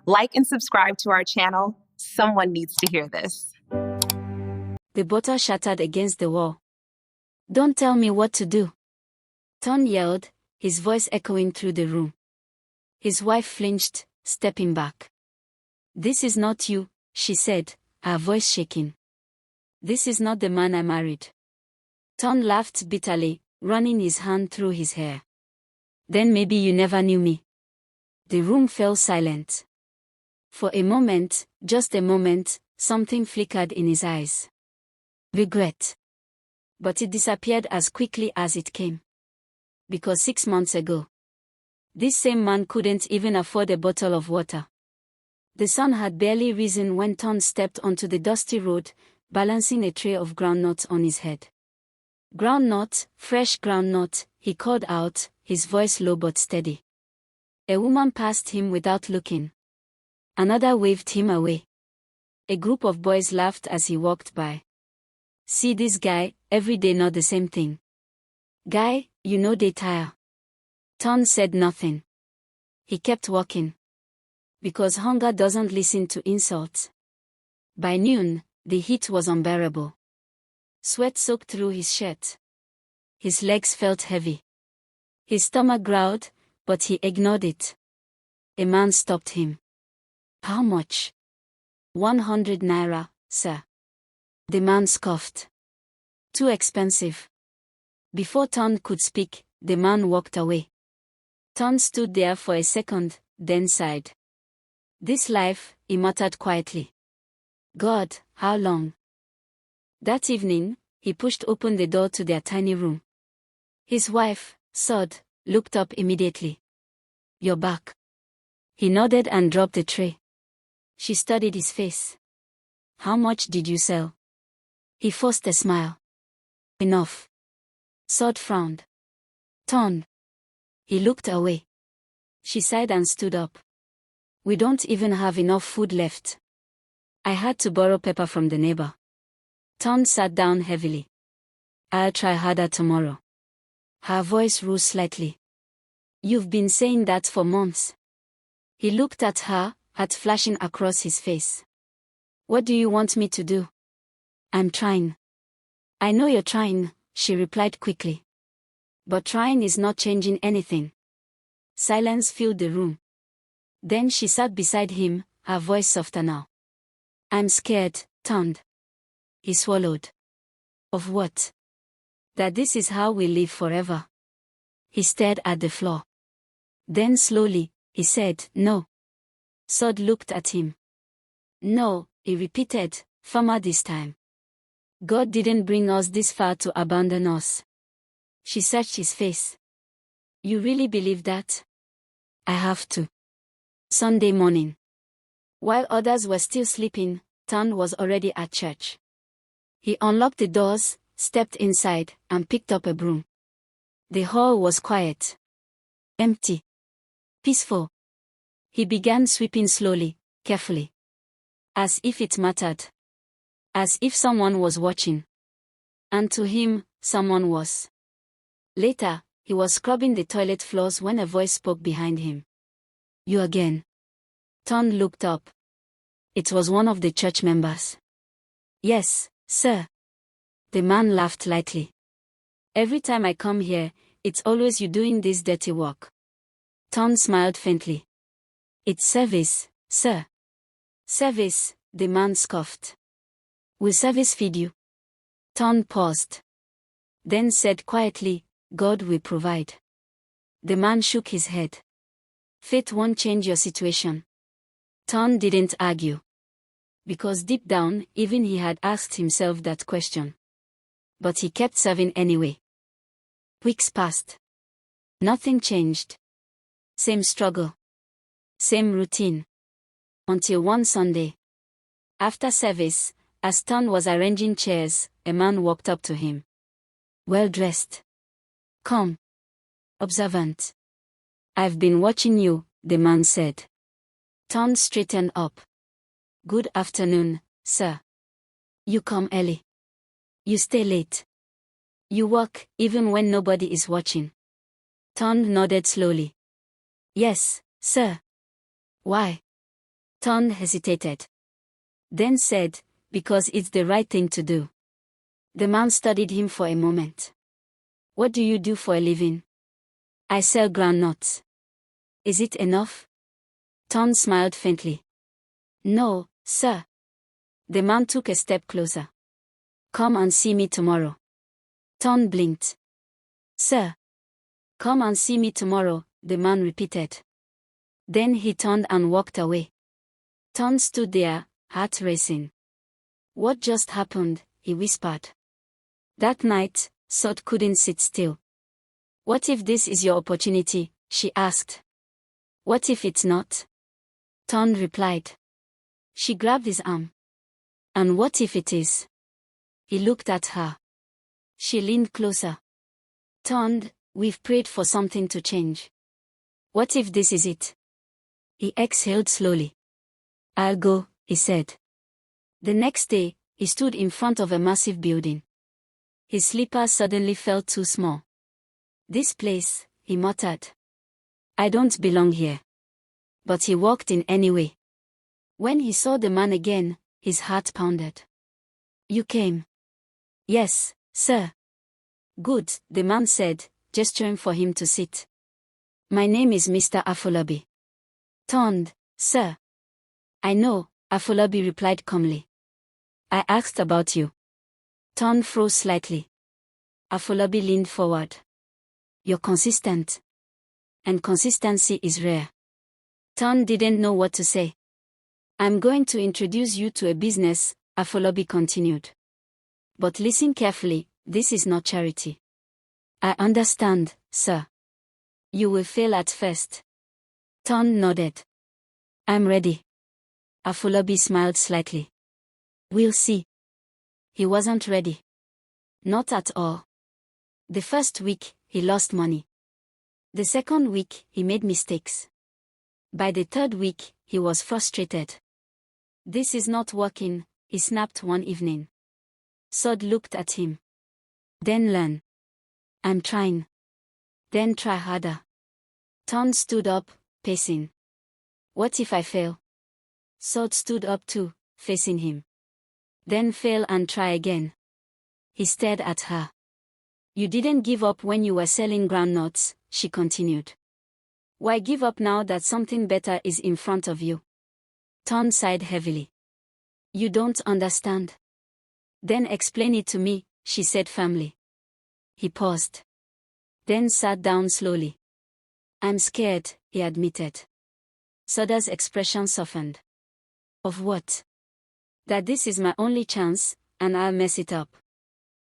Like and subscribe to our channel. Someone needs to hear this. The bottle shattered against the wall. "Don't tell me what to do," Tunde yelled, his voice echoing through the room. His wife flinched, stepping back. "This is not you," she said, her voice shaking. "This is not the man I married." Tunde laughed bitterly, running his hand through his hair. "Then maybe you never knew me." The room fell silent. For a moment, just a moment, something flickered in his eyes. Regret. But it disappeared as quickly as it came. Because 6 months ago, this same man couldn't even afford a bottle of water. The sun had barely risen when Tunde stepped onto the dusty road, balancing a tray of groundnuts on his head. "Groundnut, fresh groundnut," he called out, his voice low but steady. A woman passed him without looking. Another waved him away. A group of boys laughed as he walked by. "See this guy, every day not the same thing. Guy, you know they tire." Tunde said nothing. He kept walking. Because hunger doesn't listen to insults. By noon, the heat was unbearable. Sweat soaked through his shirt. His legs felt heavy. His stomach growled, but he ignored it. A man stopped him. "How much?" 100 naira, sir." The man scoffed. "Too expensive." Before Tunde could speak, the man walked away. Tunde stood there for a second, then sighed. "This life," he muttered quietly. "God, how long?" That evening, he pushed open the door to their tiny room. His wife, Sade, looked up immediately. "You're back." He nodded and dropped the tray. She studied his face. "How much did you sell?" He forced a smile. "Enough." Sade frowned. "Tunde." He looked away. She sighed and stood up. "We don't even have enough food left. I had to borrow pepper from the neighbor." Tunde sat down heavily. "I'll try harder tomorrow." Her voice rose slightly. "You've been saying that for months." He looked at her, heat flashing across his face. "What do you want me to do?" "I'm trying." "I know you're trying," she replied quickly. "But trying is not changing anything." Silence filled the room. Then she sat beside him, her voice softer now. "I'm scared, Tunde." He swallowed. "Of what?" "That this is how we live forever." He stared at the floor. Then slowly, he said, "No." Sade looked at him. "No," he repeated, firmer this time. "God didn't bring us this far to abandon us." She searched his face. "You really believe that?" "I have to." Sunday morning. While others were still sleeping, Tunde was already at church. He unlocked the doors, stepped inside, and picked up a broom. The hall was quiet. Empty. Peaceful. He began sweeping slowly, carefully. As if it mattered. As if someone was watching. And to him, someone was. Later, he was scrubbing the toilet floors when a voice spoke behind him. "You again." Tunde looked up. It was one of the church members. "Yes, sir." The man laughed lightly. "Every time I come here, it's always you doing this dirty work." Tunde smiled faintly. "It's service, sir." "Service," the man scoffed. "Will service feed you?" Tunde paused. Then said quietly, "God will provide." The man shook his head. "Faith won't change your situation." Tunde didn't argue. Because deep down, even he had asked himself that question. But he kept serving anyway. Weeks passed. Nothing changed. Same struggle. Same routine. Until one Sunday. After service, as Tunde was arranging chairs, a man walked up to him. Well dressed. Calm. Observant. "I've been watching you," the man said. Tunde straightened up. "Good afternoon, sir. You come early. You stay late. You work, even when nobody is watching." Tunde nodded slowly. "Yes, sir." "Why?" Ton hesitated. Then said, because it's the right thing to do. The man studied him for a moment. What do you do for a living? I sell groundnuts. Is it enough? Ton smiled faintly. No, sir. The man took a step closer. Come and see me tomorrow. Ton blinked. Sir. Come and see me tomorrow, the man repeated. Then he turned and walked away. Ton stood there, heart racing. What just happened? He whispered. That night, Sade couldn't sit still. What if this is your opportunity? She asked. What if it's not? Ton replied. She grabbed his arm. And what if it is? He looked at her. She leaned closer. Tunde, we've prayed for something to change. What if this is it? He exhaled slowly. I'll go, he said. The next day, he stood in front of a massive building. His slippers suddenly felt too small. This place, he muttered. I don't belong here. But he walked in anyway. When he saw the man again, his heart pounded. You came? Yes, sir. Good, the man said, gesturing for him to sit. My name is Mr. Afolabi. Tunde, sir. I know, Afolabi replied calmly. I asked about you. Tunde froze slightly. Afolabi leaned forward. You're consistent. And consistency is rare. Tunde didn't know what to say. I'm going to introduce you to a business, Afolabi continued. But listen carefully, this is not charity. I understand, sir. You will fail at first. Tunde nodded. I'm ready. Afolabi smiled slightly. We'll see. He wasn't ready. Not at all. The first week, he lost money. The second week, he made mistakes. By the third week, he was frustrated. This is not working, he snapped one evening. Sade looked at him. Then learn. I'm trying. Then try harder. Tunde stood up, pacing. What if I fail? Sade stood up too, facing him. Then fail and try again. He stared at her. You didn't give up when you were selling groundnuts, she continued. Why give up now that something better is in front of you? Tunde sighed heavily. You don't understand. Then explain it to me, she said firmly. He paused. Then sat down slowly. I'm scared, he admitted. Sade's expression softened. Of what? That this is my only chance, and I'll mess it up.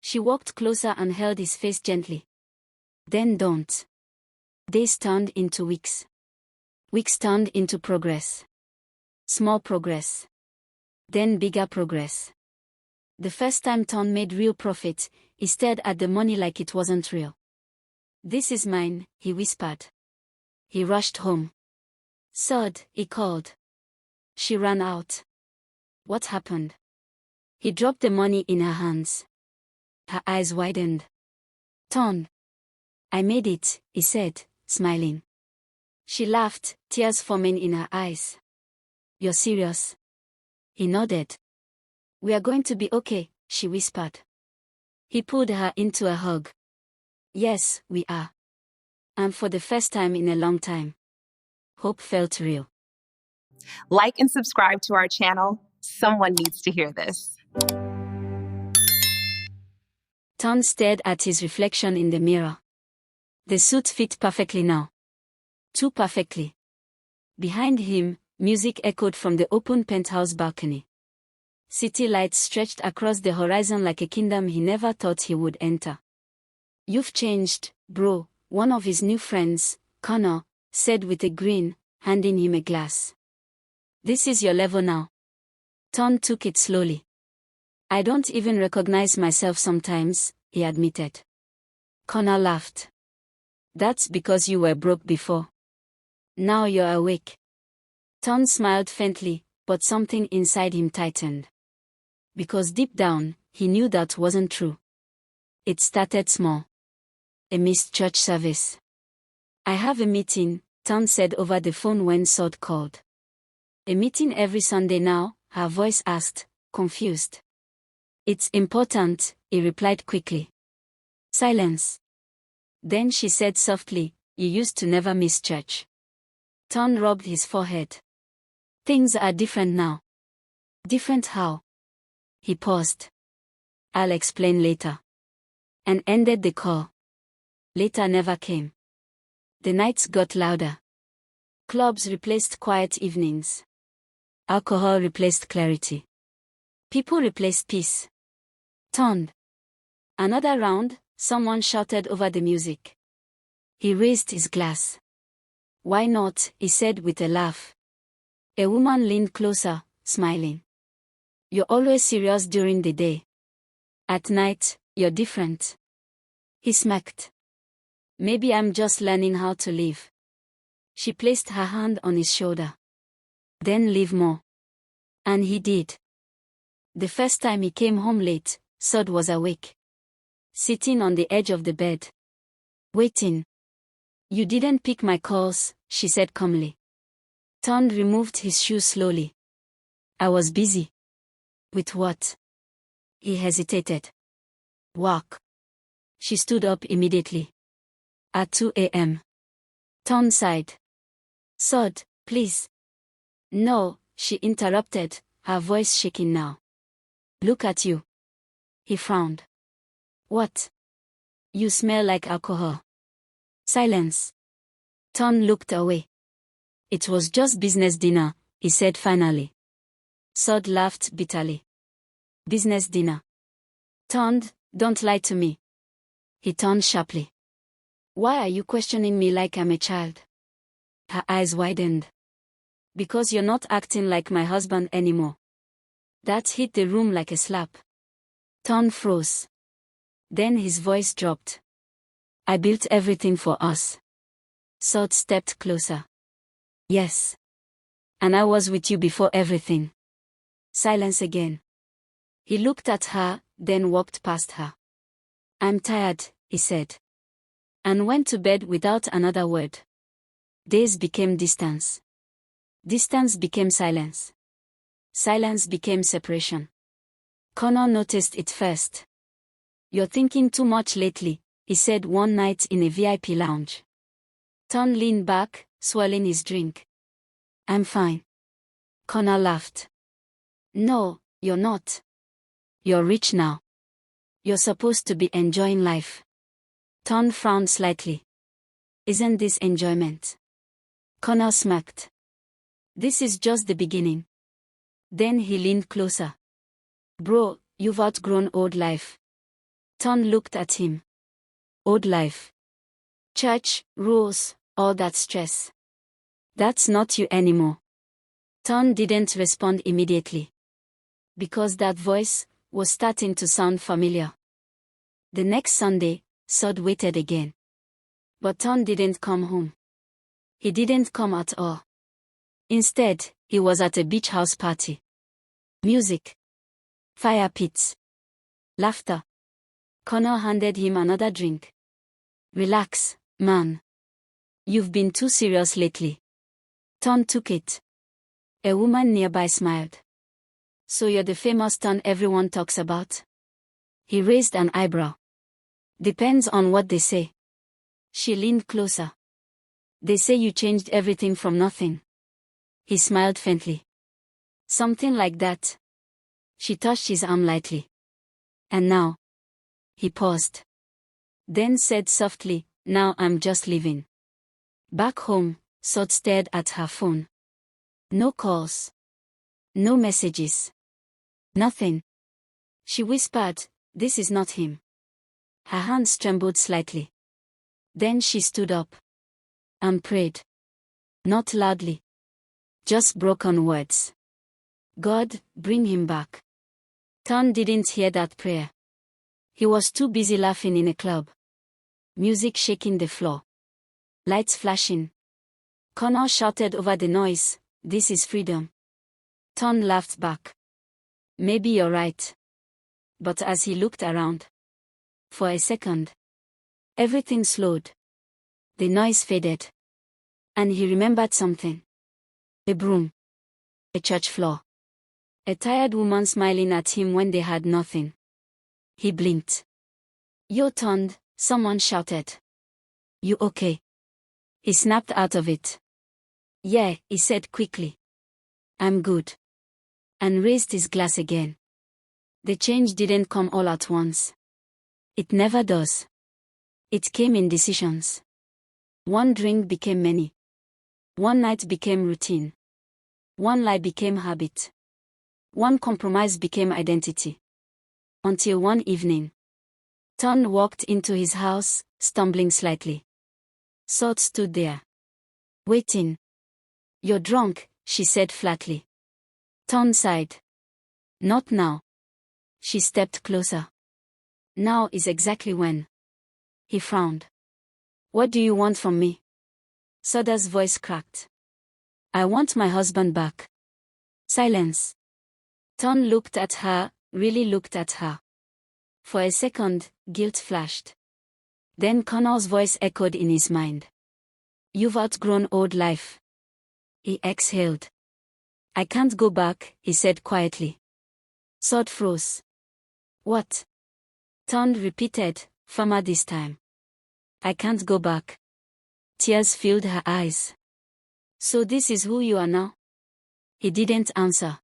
She walked closer and held his face gently. Then don't. Days turned into weeks. Weeks turned into progress. Small progress. Then bigger progress. The first time Tunde made real profit, he stared at the money like it wasn't real. This is mine, he whispered. He rushed home. Sade, he called. She ran out. What happened? He dropped the money in her hands. Her eyes widened. Tunde. I made it, he said, smiling. She laughed, tears forming in her eyes. You're serious? He nodded. We are going to be okay, she whispered. He pulled her into a hug. Yes, we are. And for the first time in a long time. Hope felt real. Like and subscribe to our channel. Someone needs to hear this. Tunde stared at his reflection in the mirror. The suit fit perfectly now. Too perfectly. Behind him, music echoed from the open penthouse balcony. City lights stretched across the horizon like a kingdom he never thought he would enter. You've changed, bro, one of his new friends, Connor, said with a grin, handing him a glass. This is your level now. Tunde took it slowly. I don't even recognize myself sometimes, he admitted. Connor laughed. That's because you were broke before. Now you're awake. Tunde smiled faintly, but something inside him tightened. Because deep down, he knew that wasn't true. It started small. A missed church service. I have a meeting, Tunde said over the phone when Sade called. A meeting every Sunday now, her voice asked, confused. It's important, he replied quickly. Silence. Then she said softly, you used to never miss church. Ton rubbed his forehead. Things are different now. Different how? He paused. I'll explain later. And ended the call. Later never came. The nights got louder. Clubs replaced quiet evenings. Alcohol replaced clarity. People replaced peace. Turned. Another round, someone shouted over the music. He raised his glass. Why not, he said with a laugh. A woman leaned closer, smiling. You're always serious during the day. At night, you're different. He smirked. Maybe I'm just learning how to live. She placed her hand on his shoulder. Then live more. And he did. The first time he came home late, Sade was awake. Sitting on the edge of the bed. Waiting. You didn't pick my calls, she said calmly. Tunde removed his shoes slowly. I was busy. With what? He hesitated. Work. She stood up immediately. At 2 a.m. Tunde sighed. Sade, please. No, she interrupted, her voice shaking now. Look at you. He frowned. What? You smell like alcohol. Silence. Tunde looked away. It was just business dinner, he said finally. Sade laughed bitterly. Business dinner. Tunde, don't lie to me. He turned sharply. Why are you questioning me like I'm a child? Her eyes widened. Because you're not acting like my husband anymore. That hit the room like a slap. Tunde froze. Then his voice dropped. I built everything for us. Sade stepped closer. Yes. And I was with you before everything. Silence again. He looked at her, then walked past her. I'm tired, he said. And went to bed without another word. Days became distance. Distance became silence. Silence became separation. Connor noticed it first. You're thinking too much lately, he said one night in a VIP lounge. Tunde leaned back, swirling his drink. I'm fine. Connor laughed. No, you're not. You're rich now. You're supposed to be enjoying life. Tunde frowned slightly. Isn't this enjoyment? Connor smirked. This is just the beginning. Then he leaned closer. Bro, you've outgrown old life. Tunde looked at him. Old life. Church, rules, all that stress. That's not you anymore. Tunde didn't respond immediately. Because that voice was starting to sound familiar. The next Sunday, Sade waited again. But Tunde didn't come home. He didn't come at all. Instead, he was at a beach house party. Music. Fire pits. Laughter. Connor handed him another drink. Relax, man. You've been too serious lately. Tunde took it. A woman nearby smiled. So you're the famous Tunde everyone talks about? He raised an eyebrow. Depends on what they say. She leaned closer. They say you changed everything from nothing. He smiled faintly. Something like that. She touched his arm lightly. And now? He paused. Then said softly, now I'm just leaving. Back home, Sade stared at her phone. No calls. No messages. Nothing. She whispered, this is not him. Her hands trembled slightly. Then she stood up. And prayed. Not loudly. Just broken words. God, bring him back. Tunde didn't hear that prayer. He was too busy laughing in a club. Music shaking the floor. Lights flashing. Connor shouted over the noise, this is freedom. Tunde laughed back. Maybe you're right. But as he looked around. For a second. Everything slowed. The noise faded. And he remembered something. A broom. a church floor. A tired woman smiling at him when they had nothing. He blinked. Yo, Tunde, someone shouted. You okay? He snapped out of it. Yeah, he said quickly. I'm good. And raised his glass again. The change didn't come all at once. It never does. It came in decisions. One drink became many. One night became routine. One lie became habit. One compromise became identity. Until one evening, Tunde walked into his house, stumbling slightly. Sade stood there, waiting. You're drunk, she said flatly. Tunde sighed. Not now. She stepped closer. Now is exactly when. He frowned. What do you want from me? Sade's voice cracked. I want my husband back. Silence. Tunde looked at her, really looked at her. For a second, guilt flashed. Then Connor's voice echoed in his mind. You've outgrown old life. He exhaled. I can't go back, he said quietly. Sade froze. What? Tunde repeated, firmer this time. I can't go back. Tears filled her eyes. So this is who you are now? He didn't answer.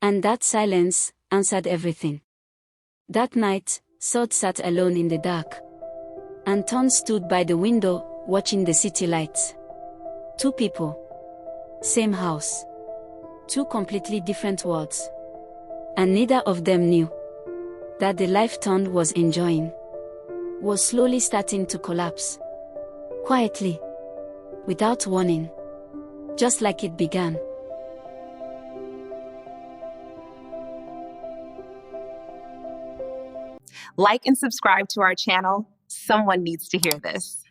And that silence answered everything. That night, Sade sat alone in the dark. And Tunde stood by the window, watching the city lights. Two people. Same house. Two completely different worlds. And neither of them knew that the life Tunde was enjoying was slowly starting to collapse. Quietly. Without warning. Just like it began. Like and subscribe to our channel. Someone needs to hear this.